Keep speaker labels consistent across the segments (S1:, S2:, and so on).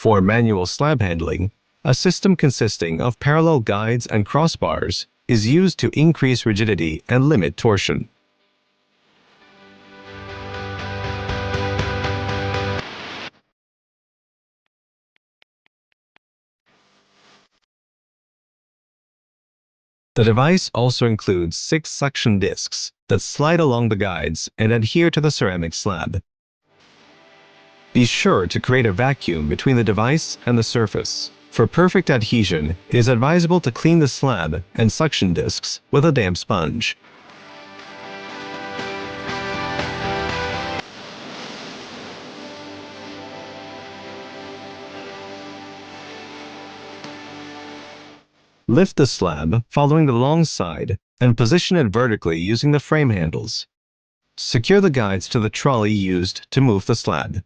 S1: For manual slab handling, a system consisting of parallel guides and crossbars is used to increase rigidity and limit torsion. The device also includes 6 suction discs that slide along the guides and adhere to the ceramic slab. Be sure to create a vacuum between the device and the surface. For perfect adhesion, it is advisable to clean the slab and suction discs with a damp sponge. Lift the slab following the long side and position it vertically using the frame handles. Secure the guides to the trolley used to move the slab.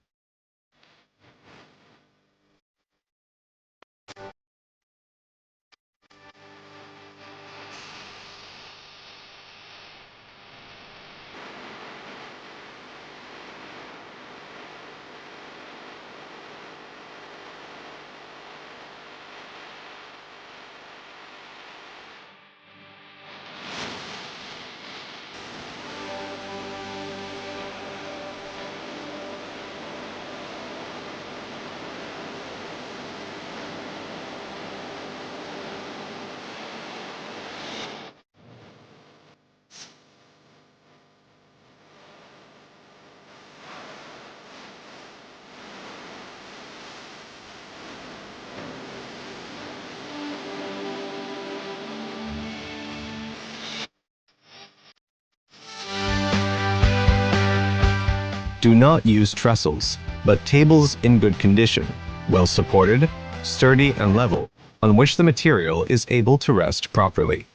S1: Do not use trestles, but tables in good condition, well supported, sturdy and level, on which the material is able to rest properly.